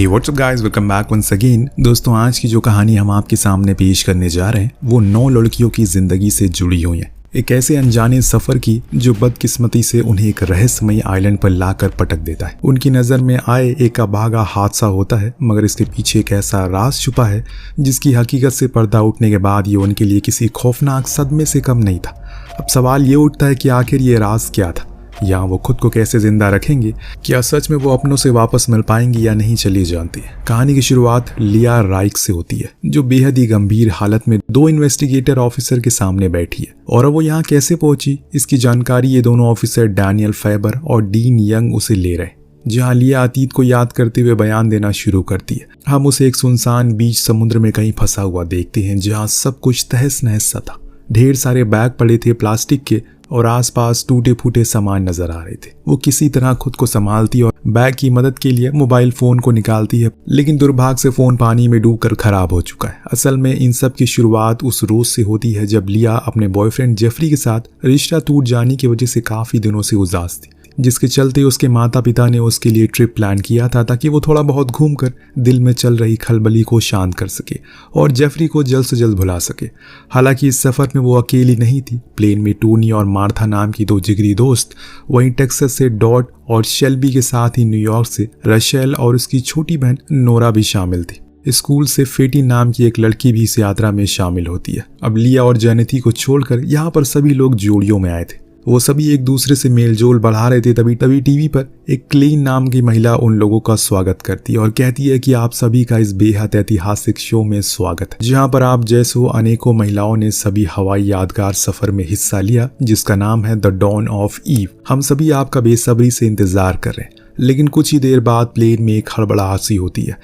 हे what's up guys, welcome back once again. दोस्तों, आज की जो कहानी हम आपके सामने पेश करने जा रहे हैं वो 9 लड़कियों की जिंदगी से जुड़ी हुई है। एक ऐसे अनजाने सफर की जो बदकिस्मती से उन्हें एक रहस्यमयी आइलैंड पर लाकर पटक देता है। उनकी नजर में आए एक अभागा हादसा होता है, मगर इसके पीछे एक ऐसा राज छुपा है जिसकी हकीकत से पर्दा उठने के बाद ये उनके लिए किसी खौफनाक सदमे से कम नहीं था। अब सवाल ये उठता है कि आखिर ये राज क्या था, या वो खुद को कैसे जिंदा रखेंगे, क्या सच में वो अपनों से वापस मिल पाएंगी या नहीं, चली जानती है। कहानी की शुरुआत लिया राइक से होती है, जो बेहद ही गंभीर हालत में 2 इन्वेस्टिगेटर ऑफिसर के सामने बैठी है। और अब वो यहाँ कैसे पहुंची, इसकी जानकारी ये दोनों ऑफिसर डैनियल फैबर और डीन यंग उसे ले रहे। जहाँ लिया अतीत को याद करते हुए बयान देना शुरू करती है। हम उसे एक सुनसान बीच समुद्र में कहीं फंसा हुआ देखते हैं, जहाँ सब कुछ तहस नहस सा था। ढेर सारे बैग पड़े थे प्लास्टिक के और आसपास टूटे फूटे सामान नजर आ रहे थे। वो किसी तरह खुद को संभालती और बैग की मदद के लिए मोबाइल फोन को निकालती है, लेकिन दुर्भाग्य से फोन पानी में डूबकर खराब हो चुका है। असल में इन सब की शुरुआत उस रोज से होती है जब लिया अपने बॉयफ्रेंड जेफरी के साथ रिश्ता टूट जाने की वजह से काफी दिनों से उदास थी, जिसके चलते उसके माता पिता ने उसके लिए ट्रिप प्लान किया था ताकि वो थोड़ा बहुत घूमकर दिल में चल रही खलबली को शांत कर सके और जेफरी को जल्द से जल्द भुला सके। हालांकि इस सफर में वो अकेली नहीं थी। प्लेन में टोनी और मार्था नाम की 2 जिगरी दोस्त, वहीं टेक्सास से डॉट और शेल्बी के साथ ही न्यूयॉर्क से रशेल और उसकी छोटी बहन नोरा भी शामिल थी। स्कूल से फेटी नाम की एक लड़की भी इस यात्रा में शामिल होती है। अब लिया और जेनेथी को छोड़कर यहाँ पर सभी लोग जोड़ियों में आए थे। वो सभी एक दूसरे से मेलजोल बढ़ा रहे थे। तभी टीवी पर एक क्लीन नाम की महिला उन लोगों का स्वागत करती है और कहती है कि आप सभी का इस बेहद ऐतिहासिक शो में स्वागत है, जहां पर आप जैसो अनेकों महिलाओं ने सभी हवाई यादगार सफर में हिस्सा लिया, जिसका नाम है द डॉन ऑफ ईव। हम सभी आपका बेसब्री से इंतजार कर रहे हैं। लेकिन कुछ ही देर बाद प्लेन में एक हड़बड़ाहट होती है,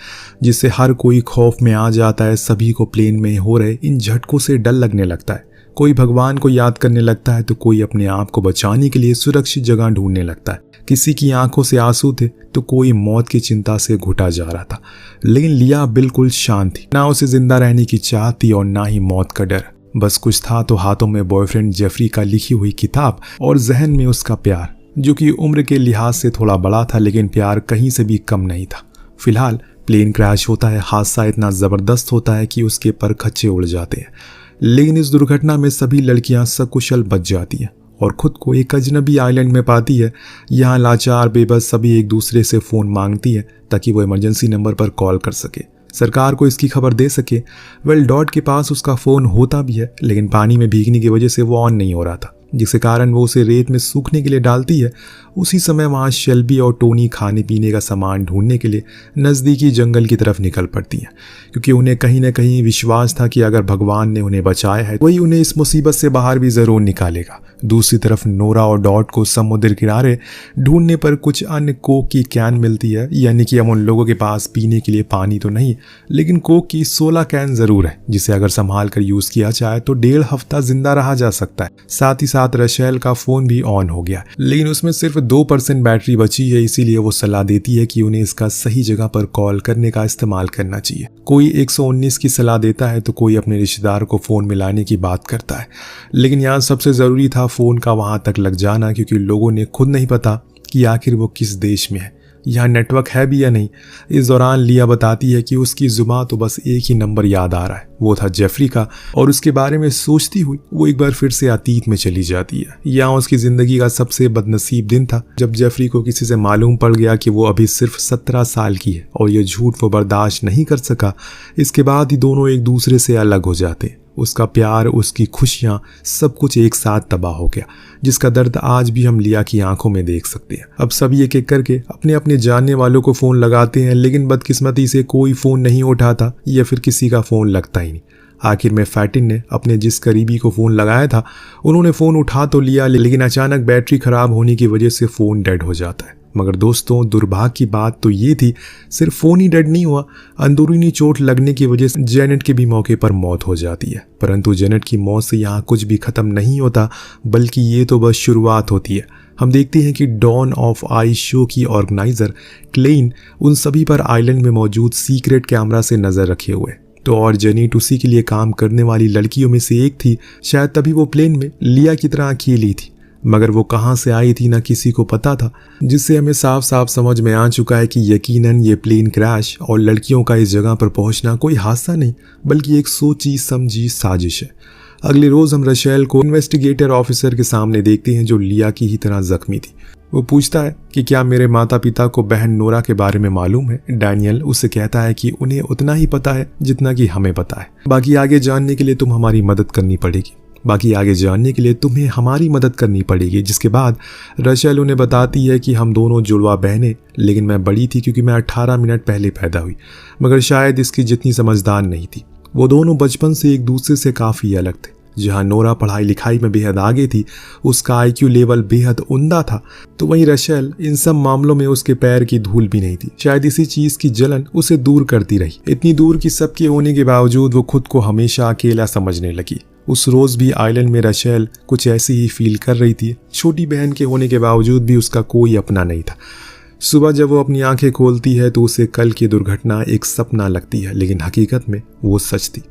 जिससे हर कोई खौफ में आ जाता है। सभी को प्लेन में हो रहे इन झटकों से डर लगने लगता है। कोई भगवान को याद करने लगता है तो कोई अपने आप को बचाने के लिए सुरक्षित जगह ढूंढने लगता है। किसी की आंखों से आंसू थे तो कोई मौत की चिंता से घुटा जा रहा था। लेकिन लिया बिल्कुल शांत थी। ना उसे जिंदा रहने की चाह थी और ना ही मौत का डर। बस कुछ था तो हाथों में बॉयफ्रेंड जेफरी का लिखी हुई किताब और जहन में उसका प्यार, जो कि उम्र के लिहाज से थोड़ा बड़ा था, लेकिन प्यार कहीं से भी कम नहीं था। फिलहाल प्लेन क्रैश होता है। हादसा इतना जबरदस्त होता है कि उसके पर खच्चे उड़ जाते हैं। लेकिन इस दुर्घटना में सभी लड़कियां सकुशल बच जाती हैं और खुद को एक अजनबी आइलैंड में पाती है। यहाँ लाचार बेबस सभी एक दूसरे से फ़ोन मांगती है ताकि वो इमरजेंसी नंबर पर कॉल कर सके, सरकार को इसकी खबर दे सके। डॉट के पास उसका फ़ोन होता भी है, लेकिन पानी में भीगने की वजह से वो ऑन नहीं हो रहा था, जिसके कारण वो उसे रेत में सूखने के लिए डालती है। उसी समय वहाँ शेल्बी और टोनी खाने पीने का सामान ढूंढने के लिए नज़दीकी जंगल की तरफ निकल पड़ती हैं, क्योंकि उन्हें कहीं न कहीं विश्वास था कि अगर भगवान ने उन्हें बचाया है वही उन्हें इस मुसीबत से बाहर भी ज़रूर निकालेगा। दूसरी तरफ नोरा और डॉट को समुद्र किनारे ढूंढने पर कुछ अन्य कोक की कैन मिलती है, यानी कि हम उन लोगों के पास पीने के लिए पानी तो नहीं, लेकिन कोक की 16 कैन ज़रूर है, जिसे अगर संभाल कर यूज़ किया जाए तो 1.5 हफ्ता जिंदा रहा जा सकता है। साथ ही साथ रशेल का फ़ोन भी ऑन हो गया, लेकिन उसमें सिर्फ 2% बैटरी बची है। इसीलिए वो सलाह देती है कि उन्हें इसका सही जगह पर कॉल करने का इस्तेमाल करना चाहिए। कोई 119 की सलाह देता है तो कोई अपने रिश्तेदार को फ़ोन मिलाने की बात करता है, लेकिन यहाँ सबसे ज़रूरी था फ़ोन का वहाँ तक लग जाना, क्योंकि लोगों ने खुद नहीं पता कि आखिर वो किस देश में है, यहाँ नेटवर्क है भी या नहीं। इस दौरान लिया बताती है कि उसकी जुबां तो बस एक ही नंबर याद आ रहा है, वो था जेफरी का, और उसके बारे में सोचती हुई वो एक बार फिर से अतीत में चली जाती है। यहाँ उसकी ज़िंदगी का सबसे बदनसीब दिन था जब जेफरी को किसी से मालूम पड़ गया कि वो अभी सिर्फ 17 साल की है, और ये झूठ वो बर्दाश्त नहीं कर सका। इसके बाद ही दोनों एक दूसरे से अलग हो जाते। उसका प्यार, उसकी खुशियाँ, सब कुछ एक साथ तबाह हो गया, जिसका दर्द आज भी हम लिया की आंखों में देख सकते हैं। अब सभी एक एक करके अपने अपने जानने वालों को फ़ोन लगाते हैं, लेकिन बदकिस्मती से कोई फ़ोन नहीं उठाता या फिर किसी का फ़ोन लगता ही नहीं। आखिर में फैटिन ने अपने जिस करीबी को फ़ोन लगाया था, उन्होंने फ़ोन उठा तो लिया, लेकिन अचानक बैटरी ख़राब होने की वजह से फ़ोन डेड हो जाता है। मगर दोस्तों, दुर्भाग्य की बात तो ये थी, सिर्फ फ़ोन ही डेड नहीं हुआ, अंदरूनी चोट लगने की वजह से जेनेट की भी मौके पर मौत हो जाती है। परंतु जेनेट की मौत से यहाँ कुछ भी ख़त्म नहीं होता, बल्कि ये तो बस शुरुआत होती है। हम देखते हैं कि डॉन ऑफ आई शो की ऑर्गेनाइज़र क्लेन उन सभी पर आइलैंड में मौजूद सीक्रेट कैमरा से नज़र रखे हुए, तो और जेनेट उसी के लिए काम करने वाली लड़कियों में से एक थी। शायद तभी वो प्लेन में लिया की तरह अकेली थी। मगर वो कहाँ से आई थी ना किसी को पता था, जिससे हमें साफ साफ समझ में आ चुका है कि यकीनन ये प्लेन क्रैश और लड़कियों का इस जगह पर पहुंचना कोई हादसा नहीं बल्कि एक सोची समझी साजिश है। अगले रोज हम रशेल को इन्वेस्टिगेटर ऑफिसर के सामने देखते हैं जो लिया की ही तरह जख्मी थी। वो पूछता है कि क्या मेरे माता पिता को बहन नोरा के बारे में मालूम है। डैनियल उससे कहता है कि उन्हें उतना ही पता है जितना कि हमें पता है। बाकी आगे जानने के लिए तुम्हें हमारी मदद करनी पड़ेगी। जिसके बाद रशेल उन्हें बताती है कि हम दोनों जुड़वा बहनें, लेकिन मैं बड़ी थी क्योंकि मैं 18 मिनट पहले पैदा हुई, मगर शायद इसकी जितनी समझदार नहीं थी। वो दोनों बचपन से एक दूसरे से काफ़ी अलग थे। जहाँ नोरा पढ़ाई लिखाई में बेहद आगे थी, उसका आईक्यू लेवल बेहद उम्दा था, तो वहीं रशेल इन सब मामलों में उसके पैर की धूल भी नहीं थी। शायद इसी चीज की जलन उसे दूर करती रही, इतनी दूर कि सबके होने के बावजूद वो खुद को हमेशा अकेला समझने लगी। उस रोज भी आइलैंड में रशेल कुछ ऐसी ही फील कर रही थी। छोटी बहन के होने के बावजूद भी उसका कोई अपना नहीं था। सुबह जब वो अपनी आंखें खोलती है तो उसे कल की दुर्घटना एक सपना लगती है, लेकिन हकीकत में वो सच थी।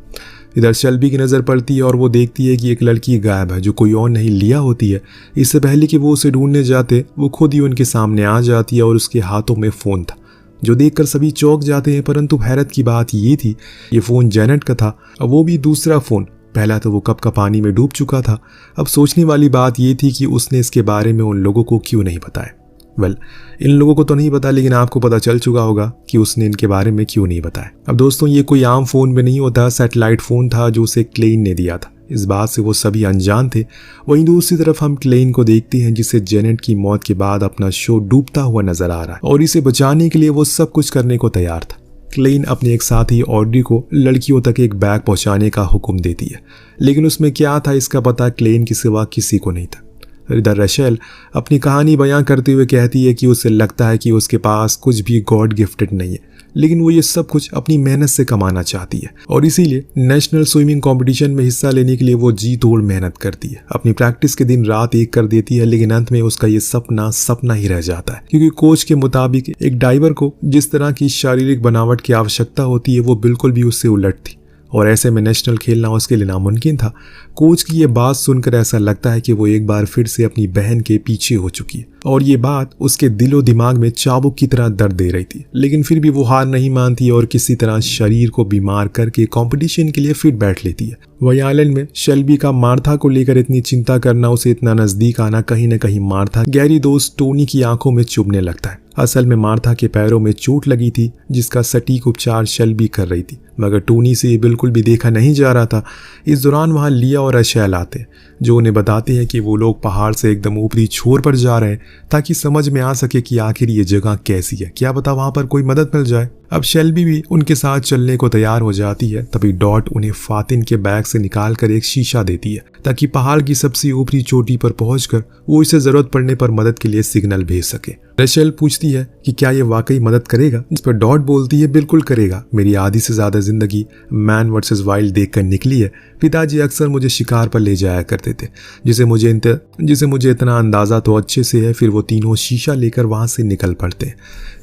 इधर शेल्बी की नज़र पड़ती है और वो देखती है कि एक लड़की गायब है, जो कोई और नहीं लिया होती है। इससे पहले कि वो उसे ढूंढने जाते, वो खुद ही उनके सामने आ जाती है और उसके हाथों में फ़ोन था, जो देखकर सभी चौंक जाते हैं। परंतु हैरत की बात ये थी, ये फ़ोन जेनेट का था, और वो भी दूसरा फ़ोन। पहला तो वो कब का पानी में डूब चुका था। अब सोचने वाली बात ये थी कि उसने इसके बारे में उन लोगों को क्यों नहीं बताया। इन लोगों को तो नहीं पता, लेकिन आपको पता चल चुका होगा कि उसने इनके बारे में क्यों नहीं बताया। अब दोस्तों, ये कोई आम फ़ोन में नहीं होता, सैटेलाइट फ़ोन था जो उसे क्लेन ने दिया था। इस बात से वो सभी अनजान थे। वहीं दूसरी तरफ हम क्लेन को देखते हैं, जिसे जेनेट की मौत के बाद अपना शो डूबता हुआ नजर आ रहा है, और इसे बचाने के लिए वो सब कुछ करने को तैयार था। क्लेन अपने एक साथी ऑड्री को लड़कियों तक एक बैग पहुंचाने का हुक्म देती है, लेकिन उसमें क्या था इसका पता क्लेन के सिवा किसी को नहीं था। इधर रशेल अपनी कहानी बयां करते हुए कहती है कि उसे लगता है कि उसके पास कुछ भी गॉड गिफ्टेड नहीं है, लेकिन वो ये सब कुछ अपनी मेहनत से कमाना चाहती है, और इसीलिए नेशनल स्विमिंग कंपटीशन में हिस्सा लेने के लिए वो जी तोड़ मेहनत करती है। अपनी प्रैक्टिस के दिन रात एक कर देती है, लेकिन अंत में उसका ये सपना ही रह जाता है, क्योंकि कोच के मुताबिक एक डाइवर को जिस तरह की शारीरिक बनावट की आवश्यकता होती है, वो बिल्कुल भी उससे उलट थी, और ऐसे में नेशनल खेलना उसके लिए नामुमकिन था। कोच की ये बात सुनकर ऐसा लगता है कि वो एक बार फिर से अपनी बहन के पीछे हो चुकी है, और ये बात उसके दिलो दिमाग में चाबुक की तरह दर्द दे रही थी। लेकिन फिर भी वो हार नहीं मानती और किसी तरह शरीर को बीमार करके कंपटीशन के लिए फिट बैठ लेती है। वही आइलैंड में शेल्बी का मार्था को लेकर इतनी चिंता करना, उसे इतना नजदीक आना, कहीं न कहीं मार्था गहरी दोस्त टोनी की आंखों में चुभने लगता है। असल में मार्था के पैरों में चोट लगी थी, जिसका सटीक उपचार शेल्बी कर रही थी, मगर टोनी से ये बिल्कुल भी देखा नहीं जा रहा था। इस दौरान वहां लिया और रशेल आते, जो उन्हें बताते हैं कि वो लोग पहाड़ से एकदम ऊपरी छोर पर जा रहे हैं, ताकि समझ में आ सके कि आखिर ये जगह कैसी है, क्या पता वहां पर कोई मदद मिल जाए। अब शेल्बी भी उनके साथ चलने को तैयार हो जाती है। तभी डॉट उन्हें फातिन के बैग से निकालकर एक शीशा देती है, ताकि पहाड़ की सबसे ऊपरी चोटी पर पहुंचकर वो इसे जरूरत पड़ने पर मदद के लिए सिग्नल भेज सके। रशेल पूछती है कि क्या ये वाकई मदद करेगा, जिस पर डॉट बोलती है बिल्कुल करेगा। मेरी आधी से ज्यादा जिंदगी मैन वर्सेस वाइल्ड देखकर निकली है। पिताजी अक्सर मुझे शिकार पर ले जाया करते थे, जिसे मुझे इतना अंदाजा तो अच्छे से है। फिर वो तीनों शीशा लेकर वहां से निकल पड़ते हैं।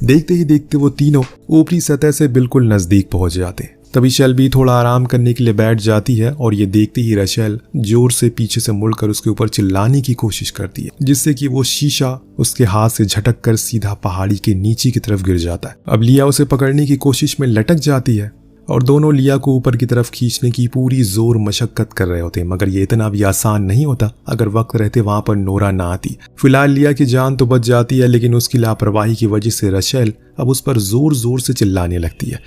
देखते ही देखते वो तीनों ऊपरी सतह से बिल्कुल नजदीक पहुंच जाते हैं। तभी शेल्बी थोड़ा आराम करने के लिए बैठ जाती है, और ये देखते ही रशेल जोर से पीछे से मुड़कर उसके ऊपर चिल्लाने की कोशिश करती है, जिससे कि वो शीशा उसके हाथ से झटक कर सीधा पहाड़ी के नीचे की तरफ गिर जाता है। अब लिया उसे पकड़ने की कोशिश में लटक जाती है, और दोनों लिया को ऊपर की तरफ खींचने की पूरी जोर मशक्कत कर रहे होते, मगर ये इतना भी आसान नहीं होता अगर वक्त रहते वहां पर नोरा ना आती। फिलहाल लिया की जान तो बच जाती है, लेकिन उसकी लापरवाही की वजह से रशेल अब उस पर जोर जोर से चिल्लाने लगती है।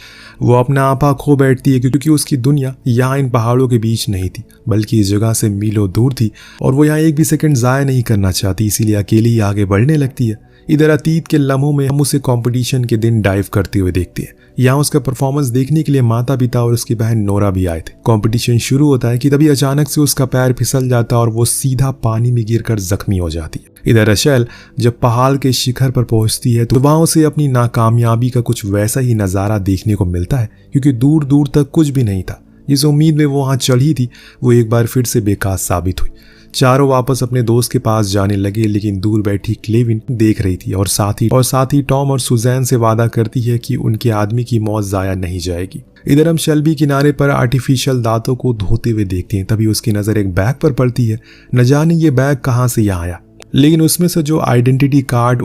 वो अपना आपा खो बैठती है, क्योंकि उसकी दुनिया यहाँ इन पहाड़ों के बीच नहीं थी, बल्कि इस जगह से मीलों दूर थी, और वो यहाँ एक भी सेकंड जाया नहीं करना चाहती, इसीलिए अकेली ही आगे बढ़ने लगती है। इधर अतीत के लम्हों में हम उसे कंपटीशन के दिन डाइव करते हुए देखते हैं। यहाँ उसका परफॉर्मेंस देखने के लिए माता पिता और उसकी बहन नोरा भी आए थे। कंपटीशन शुरू होता है कि तभी अचानक से उसका पैर फिसल जाता है और वो सीधा पानी में गिरकर जख्मी हो जाती है। इधर रशेल जब पहाड़ के शिखर पर पहुंचती है तो वहां उसे अपनी नाकामयाबी का कुछ वैसा ही नजारा देखने को मिलता है, क्योंकि दूर दूर तक कुछ भी नहीं था। जिस उम्मीद में वो वहां चढ़ी थी, वो एक बार फिर से बेकार साबित हुई। चारों वापस अपने दोस्त के पास जाने लगे, लेकिन दूर बैठी क्लेविन देख रही थी, और साथ ही टॉम और सुजैन से वादा करती है कि उनके आदमी की मौत जाया नहीं जाएगी। इधर हम शेल्बी किनारे पर आर्टिफिशियल दांतों को धोते हुए देखते हैं। तभी उसकी नजर एक बैग पर पड़ती है। न जाने ये बैग कहाँ से यहाँ आया। लेकिन उसमें से जो आइडेंटिटी कार्ड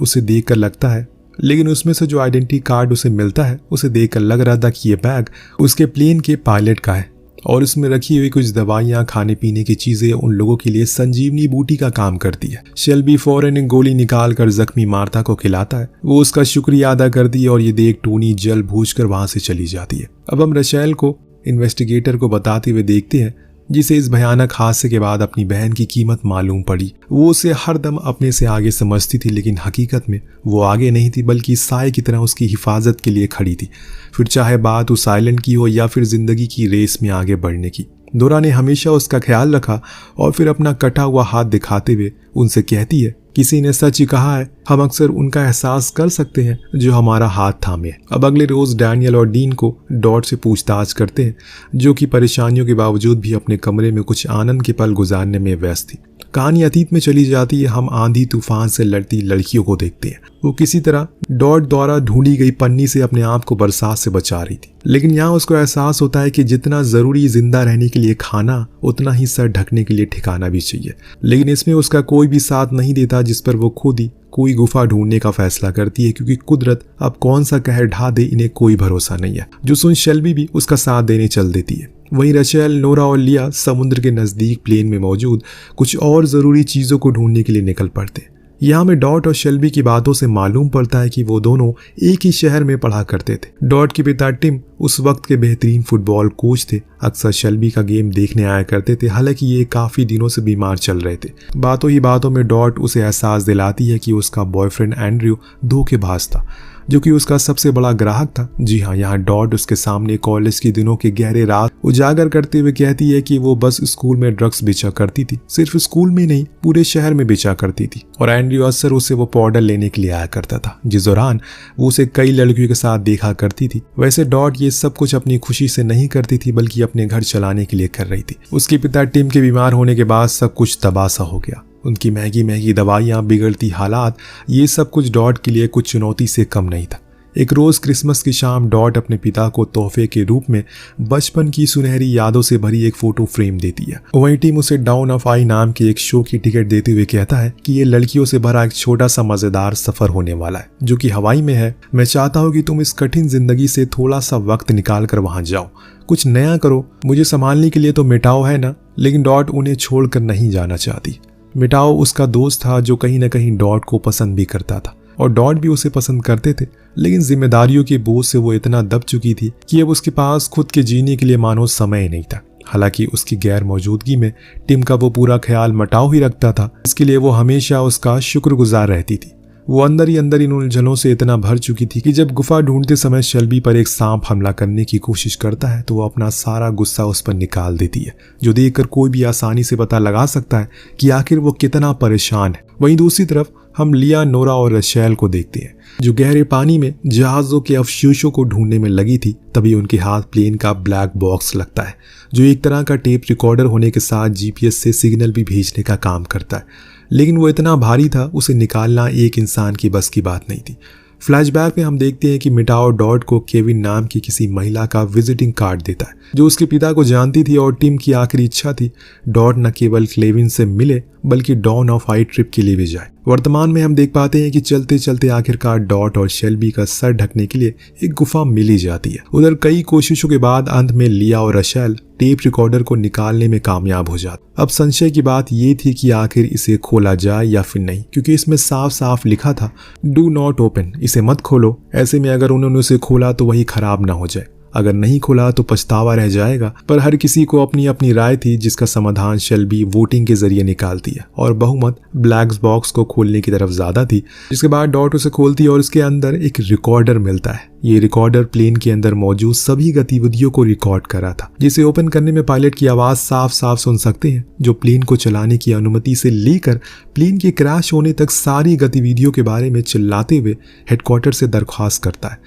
उसे मिलता है उसे देखकर लग रहा था कि ये बैग उसके प्लेन के पायलट का है और उसमें रखी हुई कुछ दवाइयां, खाने पीने की चीजें उन लोगों के लिए संजीवनी बूटी का काम करती है। शेल्बी फौरन गोली निकाल कर जख्मी मार्था को खिलाता है। वो उसका शुक्रिया अदा करती है और ये देख टोनी जल बूझ कर वहां से चली जाती है। अब हम रशेल को इन्वेस्टिगेटर को बताते हुए देखते हैं, जिसे इस भयानक हादसे के बाद अपनी बहन की कीमत मालूम पड़ी। वो उसे हरदम अपने से आगे समझती थी, लेकिन हकीकत में वो आगे नहीं थी बल्कि साए की तरह उसकी हिफाजत के लिए खड़ी थी, फिर चाहे बात उस आइलैंड की हो या फिर जिंदगी की रेस में आगे बढ़ने की। डोरा ने हमेशा उसका ख्याल रखा और फिर अपना कटा हुआ हाथ दिखाते हुए उनसे कहती है, किसी ने सच ही कहा है, हम अक्सर उनका एहसास कर सकते हैं जो हमारा हाथ थामे। अब अगले रोज डैनियल और डीन को डॉट से पूछताछ करते हैं, जो कि परेशानियों के बावजूद भी अपने कमरे में कुछ आनंद के पल गुजारने में व्यस्त थी। कहानी अतीत में चली जाती है। हम आंधी तूफान से लड़ती लड़कियों को देखते हैं। वो किसी तरह डॉट द्वारा ढूंढी गई पन्नी से अपने आप को बरसात से बचा रही थी, लेकिन यहाँ उसको एहसास होता है कि जितना जरूरी जिंदा रहने के लिए खाना, उतना ही सर ढकने के लिए ठिकाना भी चाहिए। लेकिन इसमें उसका कोई भी साथ नहीं देता, जिस पर वो खुद ही कोई गुफा ढूंढने का फैसला करती है, क्योंकि कुदरत अब कौन सा कहर ढा दे इन्हें कोई भरोसा नहीं है। जो सुन शेल्बी भी उसका साथ देने चल देती है। वहीं रशेल, नोरा और लिया समुद्र के नजदीक प्लेन में मौजूद कुछ और जरूरी चीजों को ढूंढने के लिए निकल पड़ते हैं। यहाँ में डॉट और शेल्बी की बातों से मालूम पड़ता है कि वो दोनों एक ही शहर में पढ़ा करते थे। डॉट के पिता टिम उस वक्त के बेहतरीन फुटबॉल कोच थे, अक्सर शेल्बी का गेम देखने आया करते थे, हालांकि ये काफी दिनों से बीमार चल रहे थे। बातों ही बातों में डॉट उसे एहसास दिलाती है कि उसका बॉयफ्रेंड एंड्रयू धोखेबाज था, जो कि उसका सबसे बड़ा ग्राहक था। जी हाँ, यहाँ डॉट उसके सामने कॉलेज के दिनों के गहरे राज उजागर करते हुए कहती है कि वो बस स्कूल में ड्रग्स बेचा करती थी, सिर्फ स्कूल में नहीं पूरे शहर में बेचा करती थी, और एंड्रयू अक्सर उसे वो पाउडर लेने के लिए आया करता था, जिस दौरान वो उसे कई लड़कियों के साथ देखा करती थी। वैसे डॉट ये सब कुछ अपनी खुशी से नहीं करती थी, बल्कि अपने घर चलाने के लिए कर रही थी। उसके पिता टिम के बीमार होने के बाद सब कुछ तबासा हो गया। उनकी महंगी महंगी दवाइयाँ, बिगड़ती हालात, ये सब कुछ डॉट के लिए कुछ चुनौती से कम नहीं था। एक रोज क्रिसमस की शाम डॉट अपने पिता को तोहफे के रूप में बचपन की सुनहरी यादों से भरी एक फोटो फ्रेम देती है। वहीं टीम उसे डाउन ऑफ आई नाम के एक शो की टिकट देते हुए कहता है कि ये लड़कियों से भरा एक छोटा सा मजेदार सफर होने वाला है, जो कि हवाई में है। मैं चाहता हूँ कि तुम इस कठिन जिंदगी से थोड़ा सा वक्त निकाल कर वहां जाओ, कुछ नया करो। मुझे संभालने के लिए तो मिटाओ है ना, लेकिन डॉट उन्हें छोड़कर नहीं जाना चाहती। मिटाओ उसका दोस्त था जो कहीं न कहीं डॉट को पसंद भी करता था और डॉट भी उसे पसंद करते थे, लेकिन जिम्मेदारियों के बोझ से वो इतना दब चुकी थी कि अब उसके पास खुद के जीने के लिए मानो समय नहीं था। हालांकि उसकी गैर मौजूदगी में टिम का वो पूरा ख्याल मटाव ही रखता था, इसके लिए वो हमेशा उसका शुक्रगुजार रहती थी। वो अंदर ही अंदर इन उलझनों से इतना भर चुकी थी कि जब गुफा ढूंढते समय शेल्बी पर एक सांप हमला करने की कोशिश करता है तो वो अपना सारा गुस्सा उस पर निकाल देती है, जो देखकर कोई भी आसानी से पता लगा सकता है कि आखिर वो कितना परेशान है। वहीं दूसरी तरफ हम लिया, नोरा और रशेल को देखते हैं, जो गहरे पानी में जहाजों के अवशेषों को ढूंढने में लगी थी। तभी उनके हाथ प्लेन का ब्लैक बॉक्स लगता है, जो एक तरह का टेप रिकॉर्डर होने के साथ जीपीएस से सिग्नल भी भेजने का काम करता है। लेकिन वो इतना भारी था, उसे निकालना एक इंसान की बस की बात नहीं थी। फ्लैशबैक में हम देखते हैं कि मिटाओ डॉट को केविन नाम की किसी महिला का विजिटिंग कार्ड देता है, जो उसके पिता को जानती थी और टीम की आखिरी इच्छा थी डॉट न केवल क्लेविन से मिले बल्कि डाउन ऑफ आई ट्रिप के लिए भी जाए। वर्तमान में हम देख पाते हैं कि चलते चलते आखिरकार डॉट और शेल्बी का सर ढकने के लिए एक गुफा मिल ही जाती है। उधर कई कोशिशों के बाद अंत में लिया और रशेल टेप रिकॉर्डर को निकालने में कामयाब हो जाता। अब संशय की बात ये थी कि आखिर इसे खोला जाए या फिर नहीं, क्योंकि इसमें साफ साफ लिखा था डू नॉट ओपन, इसे मत खोलो। ऐसे में अगर उन्होंने उसे खोला तो वही खराब ना हो जाए, अगर नहीं खोला तो पछतावा रह जाएगा। पर हर किसी को अपनी अपनी राय थी, जिसका समाधान शेल्बी वोटिंग के जरिए निकालती है और बहुमत ब्लैक बॉक्स को खोलने की तरफ ज्यादा थी। जिसके बाद डॉट उसे खोलती है और उसके अंदर एक रिकॉर्डर मिलता है। ये रिकॉर्डर प्लेन के अंदर मौजूद सभी गतिविधियों को रिकॉर्ड कर रहा था, जिसे ओपन करने में पायलट की आवाज साफ साफ सुन सकते हैं, जो प्लेन को चलाने की अनुमति से लेकर प्लेन के क्रैश होने तक सारी गतिविधियों के बारे में चिल्लाते हुए हेडक्वार्टर से दरख्वास्त करता है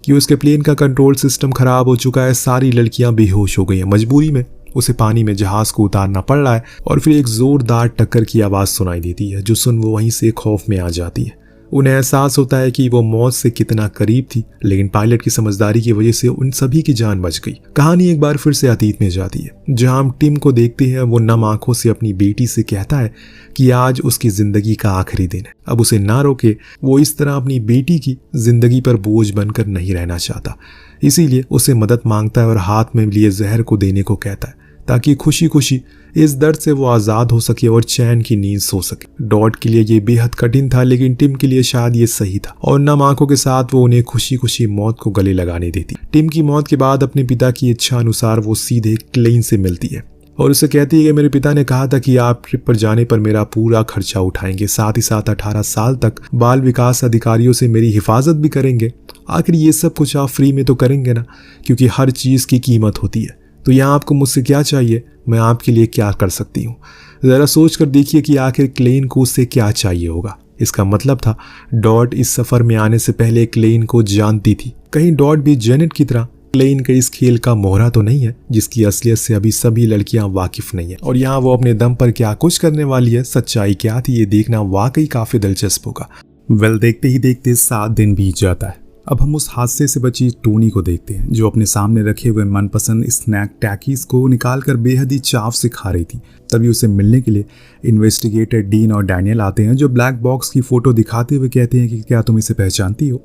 कि उसके प्लेन का कंट्रोल सिस्टम खराब हो चुका है, सारी लड़कियां बेहोश हो गई हैं। मजबूरी में उसे पानी में जहाज को उतारना पड़ रहा है और फिर एक जोरदार टक्कर की आवाज सुनाई देती है, जो सुन वो वहीं से खौफ में आ जाती है। उन्हें एहसास होता है कि वो मौत से कितना करीब थी, लेकिन पायलट की समझदारी की वजह से उन सभी की जान बच गई। कहानी एक बार फिर से अतीत में जाती है, जहां हम टिम को देखते हैं। वो नम आंखों से अपनी बेटी से कहता है कि आज उसकी जिंदगी का आखिरी दिन है। अब उसे ना रोके, वो इस तरह अपनी बेटी की जिंदगी पर बोझ बनकर नहीं रहना चाहता। इसीलिए उसे मदद मांगता है और हाथ में लिए जहर को देने को कहता है, ताकि खुशी खुशी इस दर्द से वो आज़ाद हो सके और चैन की नींद सो सके। डॉट के लिए ये बेहद कठिन था, लेकिन टिम के लिए शायद ये सही था, और नम आंखों के साथ वो उन्हें खुशी खुशी मौत को गले लगाने देती। टिम की मौत के बाद अपने पिता की इच्छा अनुसार वो सीधे क्लेन से मिलती है और उसे कहती है कि मेरे पिता ने कहा था कि आप ट्रिप पर जाने पर मेरा पूरा खर्चा उठाएंगे, साथ ही साथ 18 साल तक बाल विकास अधिकारियों से मेरी हिफाजत भी करेंगे। आखिर ये सब कुछ आप फ्री में तो करेंगे ना, क्योंकि हर चीज़ की कीमत होती है। तो यहाँ आपको मुझसे क्या चाहिए, मैं आपके लिए क्या कर सकती हूँ। ज़रा सोच कर देखिए कि आखिर क्लेन को उससे क्या चाहिए होगा। इसका मतलब था डॉट इस सफ़र में आने से पहले क्लेन को जानती थी। कहीं डॉट भी जेनेट की तरह क्लेन के इस खेल का मोहरा तो नहीं है, जिसकी असलियत से अभी सभी लड़कियां वाकिफ नहीं है, और यहाँ वो अपने दम पर क्या कुछ करने वाली है, सच्चाई क्या थी, ये देखना वाकई काफ़ी दिलचस्प होगा। वेल, देखते ही देखते 7 दिन बीत जाता है। अब हम उस हादसे से बची टोनी को देखते हैं, जो अपने सामने रखे हुए मनपसंद स्नैक टैकीज को निकालकर बेहद ही चाव से खा रही थी। तभी उसे मिलने के लिए इन्वेस्टिगेटर डीन और डैनियल आते हैं, जो ब्लैक बॉक्स की फ़ोटो दिखाते हुए कहते हैं कि क्या तुम इसे पहचानती हो।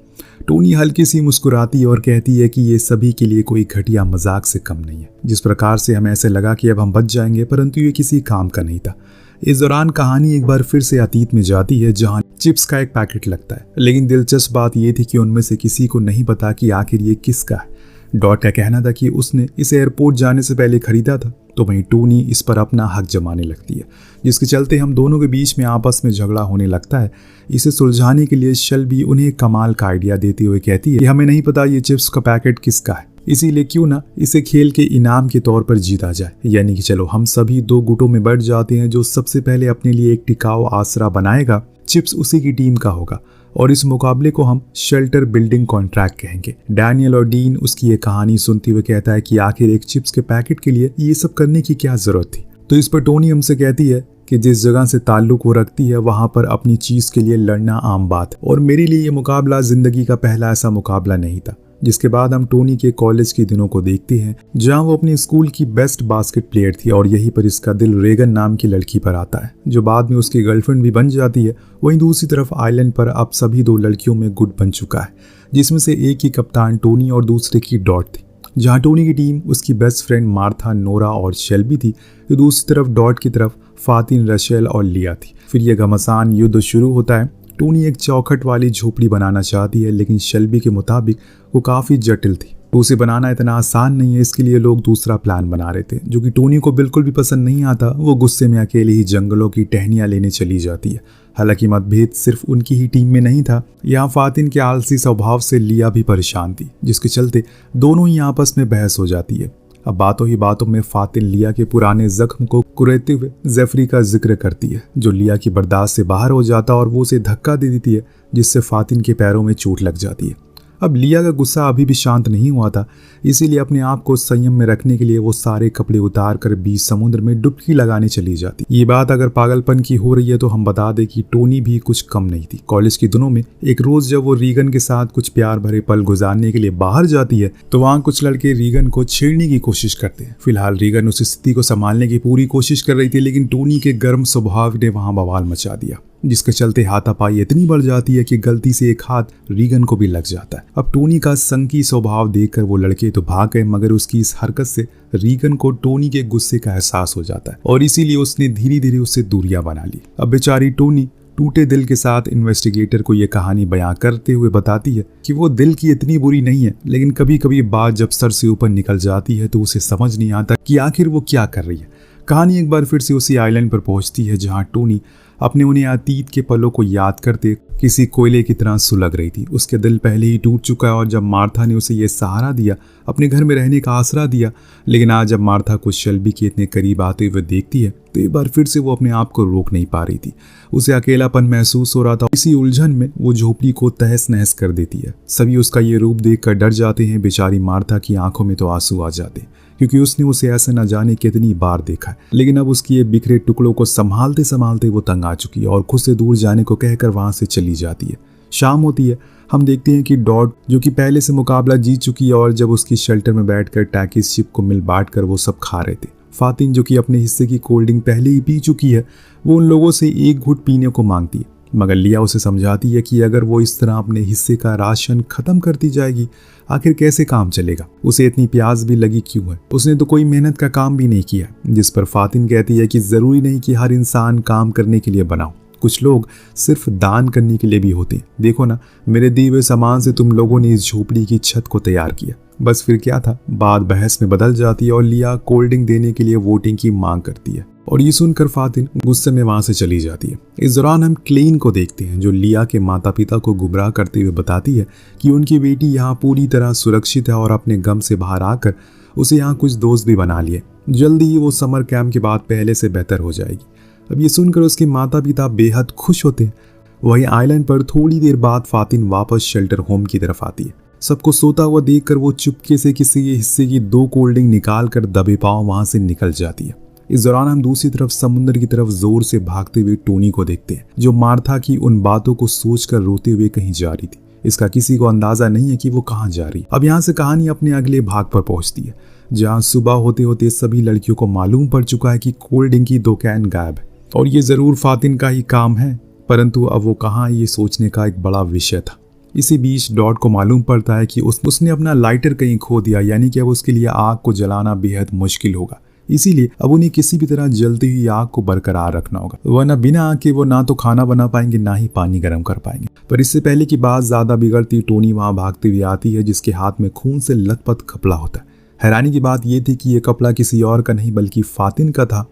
टोनी हल्की सी मुस्कुराती है और कहती है कि ये सभी के लिए कोई घटिया मजाक से कम नहीं है। जिस प्रकार से हमें ऐसे लगा कि अब हम बच जाएंगे, परंतु ये किसी काम का नहीं था। इस दौरान कहानी एक बार फिर से अतीत में जाती है, जहां चिप्स का एक पैकेट लगता है, लेकिन दिलचस्प बात यह थी कि उनमें से किसी को नहीं पता कि आखिर ये किसका है। डॉट का कहना था कि उसने इसे एयरपोर्ट जाने से पहले खरीदा था, तो वहीं टोनी इस पर अपना हक जमाने लगती है, जिसके चलते हम दोनों के बीच में आपस में झगड़ा होने लगता है। इसे सुलझाने के लिए शेल्बी उन्हें कमाल का आइडिया देते हुए कहती है कि हमें नहीं पता ये चिप्स का पैकेट किसका है, इसीलिए क्यों ना इसे खेल के इनाम के तौर पर जीता जाए। यानी कि चलो हम सभी 2 गुटों में बढ़ जाते हैं, जो सबसे पहले अपने लिए एक टिकाऊ आसरा बनाएगा, चिप्स उसी की टीम का होगा, और इस मुकाबले को हम शेल्टर बिल्डिंग कॉन्ट्रैक्ट कहेंगे। डैनियल और डीन उसकी ये कहानी सुनते हुए कहता है कि आखिर एक चिप्स के पैकेट के लिए ये सब करने की क्या जरूरत थी। तो इस पर टोनी हमसे कहती है कि जिस जगह से ताल्लुक वो रखती है, वहां पर अपनी चीज के लिए लड़ना आम बात है, और मेरे लिए ये मुकाबला जिंदगी का पहला ऐसा मुकाबला नहीं था। जिसके बाद हम टोनी के कॉलेज के दिनों को देखते हैं, जहां वो अपनी स्कूल की बेस्ट बास्केट प्लेयर थी, और यहीं पर इसका दिल रेगन नाम की लड़की पर आता है, जो बाद में उसकी गर्लफ्रेंड भी बन जाती है। वहीं दूसरी तरफ आइलैंड पर अब सभी 2 लड़कियों में गुट बन चुका है, जिसमें से एक की कप्तान टोनी और दूसरे की डॉट थी। जहां टोनी की टीम उसकी बेस्ट फ्रेंड मार्था, नोरा और शेल्बी थी, तो दूसरी तरफ डॉट की तरफ फातिन, रशेल और लिया थी। फिर यह घमासान युद्ध शुरू होता है। टोनी एक चौखट वाली झोपड़ी बनाना चाहती है, लेकिन शेल्बी के मुताबिक वो काफ़ी जटिल थी, तो उसे बनाना इतना आसान नहीं है। इसके लिए लोग दूसरा प्लान बना रहे थे, जो कि टोनी को बिल्कुल भी पसंद नहीं आता। वो गुस्से में अकेले ही जंगलों की टहनियाँ लेने चली जाती है। हालांकि मतभेद सिर्फ उनकी ही टीम में नहीं था, यहाँ फातिन के आलसी स्वभाव से लिया भी परेशान थी, जिसके चलते दोनों ही आपस में बहस हो जाती है। अब बातों ही बातों में फातिन लिया के पुराने जख्म को कुरेदते हुए जेफरी का जिक्र करती है, जो लिया की बर्दाश्त से बाहर हो जाता और वो उसे धक्का दे देती है, जिससे फातिन के पैरों में चोट लग जाती है। अब लिया का गुस्सा अभी भी शांत नहीं हुआ था, इसीलिए अपने आप को संयम में रखने के लिए वो सारे कपड़े उतार कर बीच समुद्र में डुबकी लगाने चली जाती। ये बात अगर पागलपन की हो रही है तो हम बता दें कि टोनी भी कुछ कम नहीं थी। कॉलेज के दिनों में एक रोज जब वो रीगन के साथ कुछ प्यार भरे पल गुजारने के लिए बाहर जाती है, तो वहाँ कुछ लड़के रीगन को छेड़ने की कोशिश करते हैं। फिलहाल रीगन उस स्थिति को संभालने की पूरी कोशिश कर रही थी, लेकिन टोनी के गर्म स्वभाव ने वहाँ बवाल मचा दिया, जिसके चलते हाथापाई इतनी बढ़ जाती है कि गलती से एक हाथ रीगन को भी लग जाता है। अब टोनी का संकी स्वभाव देखकर वो लड़के तो भाग गए, मगर उसकी इस हरकत से रीगन को टोनी के गुस्से का एहसास हो जाता है, और इसीलिए उसने धीरे धीरे उससे दूरियां बना ली। अब बेचारी टोनी टूटे दिल के साथ इन्वेस्टिगेटर को ये कहानी बयां करते हुए बताती है कि वो दिल की इतनी बुरी नहीं है, लेकिन कभी कभी बात जब सर से ऊपर निकल जाती है तो उसे समझ नहीं आता कि आखिर वो क्या कर रही है। कहानी एक बार फिर से उसी आइलैंड पर पहुंचती है, जहां टोनी अपने उन्हें अतीत के पलों को याद करते किसी कोयले की तरह सुलग रही थी। उसके दिल पहले ही टूट चुका है, और जब मार्था ने उसे ये सहारा दिया, अपने घर में रहने का आसरा दिया, लेकिन आज जब मार्था को शेल्बी के इतने करीब आते हुए देखती है तो एक बार फिर से वो अपने आप को रोक नहीं पा रही थी। उसे अकेलापन महसूस हो रहा था। इसी उलझन में वो झोपड़ी को तहस नहस कर देती है। सभी उसका ये रूप देखकर डर जाते हैं। बेचारी मार्था की आंखों में तो आंसू आ जाते, क्योंकि उसने उसे ऐसे न जाने कितनी बार देखा है। लेकिन अब उसकी ये बिखरे टुकड़ों को संभालते संभालते वो तंग आ चुकी है, और खुद से दूर जाने को कहकर वहां से चली जाती है। शाम होती है, हम देखते हैं कि डॉट जो कि पहले से मुकाबला जीत चुकी है और जब उसकी शेल्टर में बैठकर टैकिस शिप को मिल बांट कर वो सब खा रहे थे। फातिन जो कि अपने हिस्से की कोल्ड ड्रिंक पहले ही पी चुकी है, वो उन लोगों से एक घूंट पीने को मांगती है, मगर लिया उसे समझाती है कि अगर वो इस तरह अपने हिस्से का राशन खत्म करती जाएगी आखिर कैसे काम चलेगा। उसे इतनी प्यास भी लगी क्यों है, उसने तो कोई मेहनत का काम भी नहीं किया। जिस पर फातिन कहती है कि जरूरी नहीं कि हर इंसान काम करने के लिए बनाओ, कुछ लोग सिर्फ दान करने के लिए भी होते हैं। देखो ना, मेरे दिए हुए सामान से तुम लोगों ने इस झोपड़ी की छत को तैयार किया। बस फिर क्या था, बात बहस में बदल जाती है और लिया कोल्ड ड्रिंक देने के लिए वोटिंग की मांग करती है और ये सुनकर फातिन गुस्से में वहां से चली जाती है। इस दौरान हम क्लेन को देखते हैं जो लिया के माता पिता को गुमराह करते हुए बताती है कि उनकी बेटी यहाँ पूरी तरह सुरक्षित है और अपने गम से बाहर आकर उसे यहाँ कुछ दोस्त भी बना लिए। जल्दी ही वो समर कैंप के बाद पहले से बेहतर हो जाएगी। अब ये सुनकर उसके माता पिता बेहद खुश होते हैं। वहीं आइलैंड पर थोड़ी देर बाद फातिन वापस शेल्टर होम की तरफ आती है। सबको सोता हुआ देखकर वो चुपके से किसी के हिस्से की 2 कोल्ड ड्रिंक निकाल कर दबे पांव वहां से निकल जाती है। इस दौरान हम दूसरी तरफ समुद्र की तरफ जोर से भागते हुए टोनी को देखते हैं जो मार्था की उन बातों को सोचकर रोते हुए कहीं जा रही थी। इसका किसी को अंदाजा नहीं है कि वो कहाँ जा रही। अब यहाँ से कहानी अपने अगले भाग पर पहुंचती है जहाँ सुबह होते होते सभी लड़कियों को मालूम पड़ चुका है कि कोल्ड ड्रिंक की 2 कैन गायब है और ये जरूर फातिन का ही काम है, परंतु अब वो कहाँ ये सोचने का एक बड़ा विषय था। इसी बीच डॉट को मालूम पड़ता है कि उसने अपना लाइटर कहीं खो दिया, यानी कि अब उसके लिए आग को जलाना बेहद मुश्किल होगा। इसीलिए अब उन्हें किसी भी तरह जलती हुई आग को बरकरार रखना होगा, वरना बिना आग के वो ना तो खाना बना पाएंगे ना ही पानी गर्म कर पाएंगे। पर इससे पहले कि बात ज्यादा बिगड़ती, टोनी वहां भागती हुई आती है जिसके हाथ में खून से लथपथ कपड़ा होता है। हैरानी की बात यह थी कि यह कपड़ा किसी और का नहीं बल्कि फातिन का था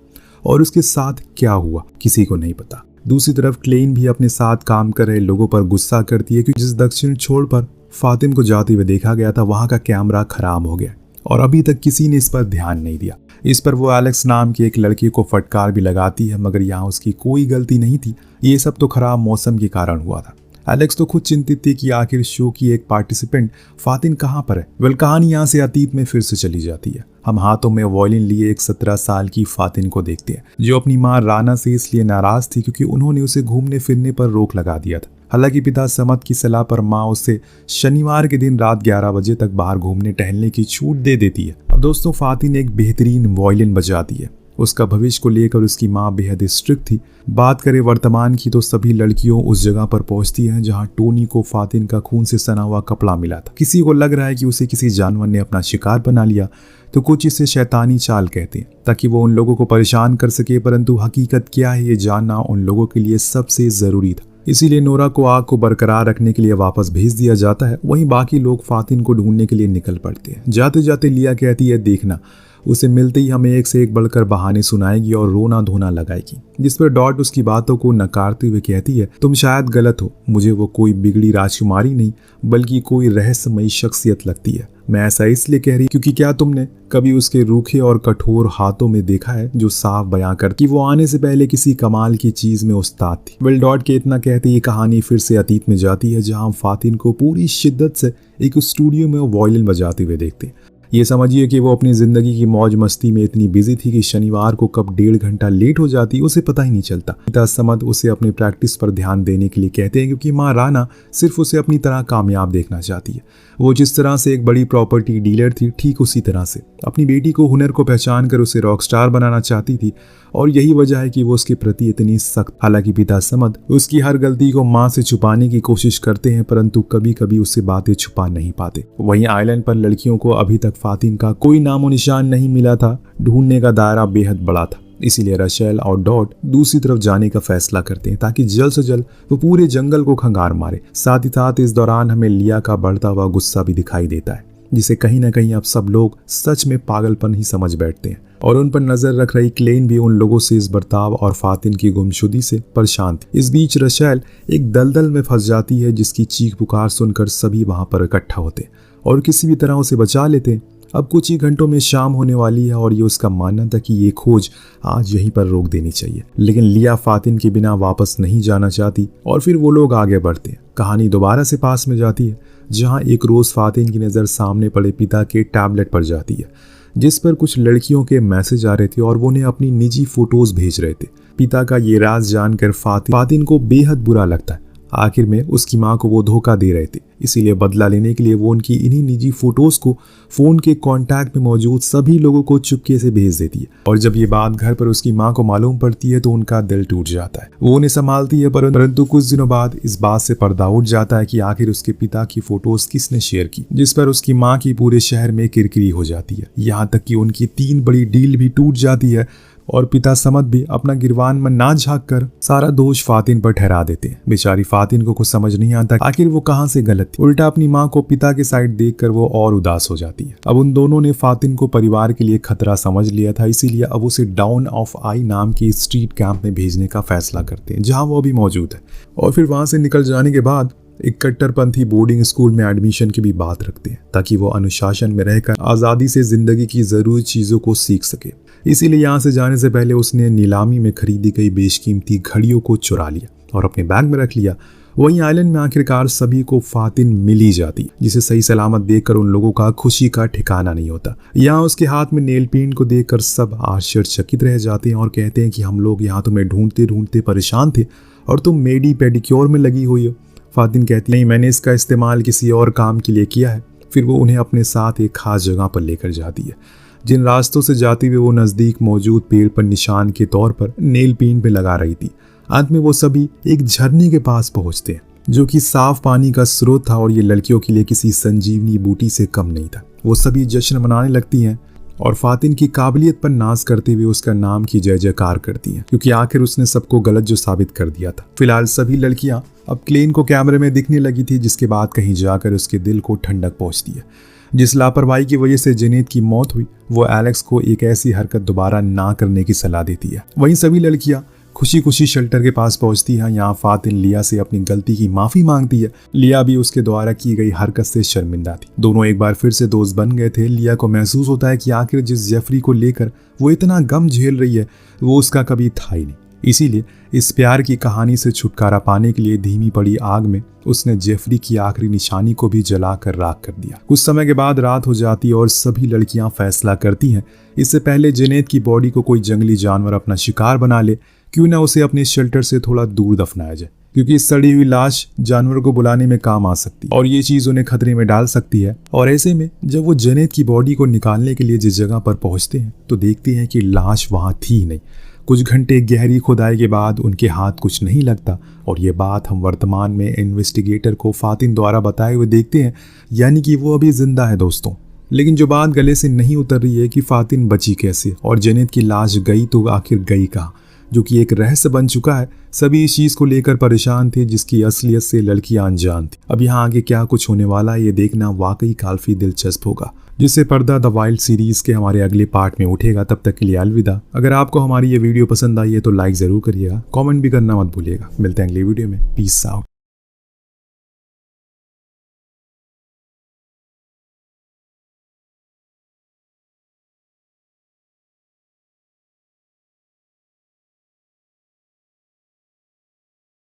और उसके साथ क्या हुआ किसी को नहीं पता। दूसरी तरफ क्लेन भी अपने साथ काम कर रहे लोगों पर गुस्सा करती है क्योंकि जिस दक्षिण छोर पर फातिन को जाते हुए देखा गया था वहां का कैमरा खराब हो गया और अभी तक किसी ने इस पर ध्यान नहीं दिया। इस पर वो एलेक्स नाम के एक लड़के को फटकार भी लगाती है, मगर यहाँ उसकी कोई गलती नहीं थी। ये सब तो खराब मौसम के कारण हुआ था। एलेक्स तो खुद चिंतित थी कि आखिर शो की एक पार्टिसिपेंट फातिन कहाँ पर है। वेल, कहानी यहाँ से अतीत में फिर से चली जाती है। हम हाथों में वॉयलिन लिए एक 17 साल की फातिन को देखते हैं जो अपनी माँ राना से इसलिए नाराज थी क्योंकि उन्होंने उसे घूमने फिरने पर रोक लगा दिया था। हालांकि पिता समद की सलाह पर माँ उसे शनिवार के दिन रात 11 बजे तक बाहर घूमने टहलने की छूट दे देती है। अब दोस्तों, फातिन एक बेहतरीन वॉयलिन बजाती है। उसका भविष्य को लेकर उसकी माँ बेहद स्ट्रिक्ट थी। बात करें वर्तमान की तो सभी लड़कियों उस जगह पर पहुंचती हैं जहां टोनी को फातिन का खून से सना हुआ कपड़ा मिला था। किसी को लग रहा है कि उसे किसी जानवर ने अपना शिकार बना लिया, तो कुछ इसे शैतानी चाल कहते हैं ताकि वो उन लोगों को परेशान कर सके, परंतु हकीकत क्या है ये जानना उन लोगों के लिए सबसे जरूरी था। इसीलिए नोरा को आग को बरकरार रखने के लिए वापस भेज दिया जाता है। वहीं बाकी लोग फातिन को ढूंढने के लिए निकल पड़ते हैं। जाते जाते लिया कहती है, देखना उसे मिलते ही हमें एक से एक बढ़कर बहाने सुनाएगी और रोना धोना लगाएगी। जिस पर डॉट उसकी बातों को नकारते हुए कहती है, तुम शायद गलत हो, मुझे वो कोई बिगड़ी राजकुमारी नहीं बल्कि कोई रहस्यमयी शख्सियत लगती है। मैं ऐसा इसलिए कह रही क्योंकि क्या तुमने कभी उसके रूखे और कठोर हाथों में देखा है जो साफ बयां कर कि वो आने से पहले किसी कमाल की चीज में उस्ताद थी। वेल, डॉट के इतना कहते ही कहानी फिर से अतीत में जाती है जहां फातिन को पूरी शिद्दत से एक स्टूडियो में वॉयलिन बजाते हुए देखते हैं। ये समझिए कि वो अपनी जिंदगी की मौज मस्ती में इतनी बिजी थी कि शनिवार को कब 1.5 घंटा लेट हो जाती उसे पता ही नहीं चलता। पिता समद उसे अपनी प्रैक्टिस पर ध्यान देने के लिए कहते हैं क्योंकि माँ राना सिर्फ उसे अपनी तरह कामयाब देखना चाहती है। वो जिस तरह से एक बड़ी प्रॉपर्टी डीलर थी ठीक उसी तरह से अपनी बेटी को हुनर को पहचान कर उसे रॉकस्टार बनाना चाहती थी और यही वजह है कि वो उसके प्रति इतनी सख्त। हालांकि पिता समद उसकी हर गलती को माँ से छुपाने की कोशिश करते हैं परंतु कभी कभी उससे बातें छुपा नहीं पाते। वहीं आइलैंड पर लड़कियों को अभी तक फातिन का कोई नामो निशान नहीं मिला था। ढूंढने का दायरा बेहद बड़ा था, इसीलिए रशेल और डॉट दूसरी तरफ जाने का फैसला करते हैं ताकि जल्द से जल्द वो पूरे जंगल को खंगार मारे। साथ ही साथ इस दौरान हमें लिया का बढ़ता हुआ गुस्सा भी दिखाई देता है जिसे कहीं ना कहीं अब सब लोग सच में पागलपन ही समझ बैठते हैं और उन पर नजर रख रही क्लेन भी उन लोगों से इस बर्ताव और फातिन की गुमशुदगी से परेशान थी। इस बीच रशेल एक दलदल में फंस जाती है जिसकी चीख पुकार सुनकर सभी वहां पर इकट्ठा होते हैं और किसी भी तरह उसे बचा लेते हैं। अब कुछ ही घंटों में शाम होने वाली है और ये उसका मानना था कि ये खोज आज यहीं पर रोक देनी चाहिए, लेकिन लिया फातिन के बिना वापस नहीं जाना चाहती और फिर वो लोग आगे बढ़ते हैं। कहानी दोबारा से पास में जाती है जहां एक रोज फातिन की नज़र सामने पड़े पिता के टैबलेट पर जाती है जिस पर कुछ लड़कियों के मैसेज आ रहे थे और वो उन्हें अपनी निजी फोटोज भेज रहे थे। पिता का ये राज जानकर फातिन को बेहद बुरा लगता है। आखिर में उसकी माँ को वो धोखा दे रहे थे, इसीलिए बदला लेने के लिए वो उनकी इन्हीं निजी फोटोज को फोन के कांटेक्ट में मौजूद सभी लोगों को चुपके से भेज देती है। और जब ये बात घर पर उसकी माँ को मालूम पड़ती है तो उनका दिल टूट जाता है। वो उन्हें संभालती है, परंतु कुछ दिनों बाद इस बात से पर्दा उठ जाता है कि आखिर उसके पिता की फोटोज किसने शेयर की, जिस पर उसकी माँ की पूरे शहर में किरकिरी हो जाती है। यहाँ तक कि उनकी 3 बड़ी डील भी टूट जाती है और पिता समद भी अपना गिरवान में ना झांक कर सारा दोष फातिन पर ठहरा देते हैं। बेचारी फातिन को कुछ समझ नहीं आता आखिर वो कहां से गलत थी। उल्टा अपनी माँ को पिता के साइड देखकर वो और उदास हो जाती है। अब उन दोनों ने फातिन को परिवार के लिए खतरा समझ लिया था, इसीलिए अब उसे डाउन ऑफ आई नाम के स्ट्रीट कैंप में भेजने का फैसला करते हैं, जहाँ वो अभी मौजूद है। और फिर वहां से निकल जाने के बाद एक कट्टरपंथी बोर्डिंग स्कूल में एडमिशन की भी बात रखते हैं, ताकि वो अनुशासन में रहकर आज़ादी से जिंदगी की जरूरी चीज़ों को सीख सके। इसीलिए यहाँ से जाने से पहले उसने नीलामी में खरीदी गई बेशकीमती घड़ियों को चुरा लिया और अपने बैग में रख लिया। वहीं आइलैंड में आखिरकार सभी को फातिन मिल ही जाती, जिसे सही सलामत देखकर उन लोगों का खुशी का ठिकाना नहीं होता। यहाँ उसके हाथ में नेल पेंट को देखकर सब आश्चर्यचकित रह जाते हैं और कहते हैं कि हम लोग यहाँ तुम्हें ढूंढते ढूंढते परेशान थे और तुम मेडी पेडिक्योर में लगी हुई हो। फातिन कहती नहीं, मैंने इसका इस्तेमाल किसी और काम के लिए किया है। फिर वो उन्हें अपने साथ एक खास जगह पर लेकर जाती है, जिन रास्तों से जाते हुए वो नज़दीक मौजूद पेड़ पर निशान के तौर पर नेल पेंट पे लगा रही थी। अंत में वो सभी एक झरने के पास पहुंचते हैं, जो कि साफ पानी का स्रोत था और ये लड़कियों के लिए किसी संजीवनी बूटी से कम नहीं था। वो सभी जश्न मनाने लगती हैं और फातिन की काबिलियत पर नाज करते हुए उसका नाम की जय जयकार करती हैं, क्योंकि आखिर उसने सबको गलत जो साबित कर दिया था। फिलहाल सभी लड़कियां अब क्लेन को कैमरे में दिखने लगी थी, जिसके बाद कहीं जाकर उसके दिल को ठंडक पहुंचती है। जिस लापरवाही की वजह से जेनेट की मौत हुई, वो एलेक्स को एक ऐसी हरकत दोबारा ना करने की सलाह देती है। वहीं सभी लड़कियां खुशी खुशी शेल्टर के पास पहुंचती हैं। यहाँ फातिन लिया से अपनी गलती की माफी मांगती है। लिया भी उसके द्वारा की गई हरकत से शर्मिंदा थी। दोनों एक बार फिर से दोस्त बन गए थे। लिया को महसूस होता है कि आखिर जिस जेफरी को लेकर वो इतना गम झेल रही है, वो उसका कभी था ही नहीं। इसीलिए इस प्यार की कहानी से छुटकारा पाने के लिए धीमी पड़ी आग में उसने जेफरी की आखिरी निशानी को भी जलाकर राख कर दिया। कुछ समय के बाद रात हो जाती और सभी लड़कियां फैसला करती हैं, इससे पहले जेनेट की बॉडी को कोई जंगली जानवर अपना शिकार बना ले, क्यों ना उसे अपने शेल्टर से थोड़ा दूर दफनाया जाए, क्योंकि इस सड़ी हुई लाश जानवर को बुलाने में काम आ सकती है और ये चीज उन्हें खतरे में डाल सकती है। और ऐसे में जब वो जेनेट की बॉडी को निकालने के लिए जिस जगह पर पहुंचते हैं तो देखते हैं कि लाश वहां थी ही नहीं। कुछ घंटे गहरी खुदाई के बाद उनके हाथ कुछ नहीं लगता और ये बात हम वर्तमान में इन्वेस्टिगेटर को फातिन द्वारा बताए हुए देखते हैं, यानी कि वो अभी जिंदा है दोस्तों। लेकिन जो बात गले से नहीं उतर रही है कि फातिन बची कैसे और जेनेट की लाश गई तो आखिर गई कहाँ, जो कि एक रहस्य बन चुका है। सभी इस चीज को लेकर परेशान थे, जिसकी असलियत से लड़कियां अनजान थी। अब यहाँ आगे क्या कुछ होने वाला है ये देखना वाकई काफी दिलचस्प होगा, जिससे पर्दा द वाइल्ड सीरीज के हमारे अगले पार्ट में उठेगा। तब तक के लिए अलविदा। अगर आपको हमारी ये वीडियो पसंद आई है तो लाइक जरूर करिएगा, कमेंट भी करना मत भूलिएगा। मिलते हैं अगले वीडियो में। Peace out.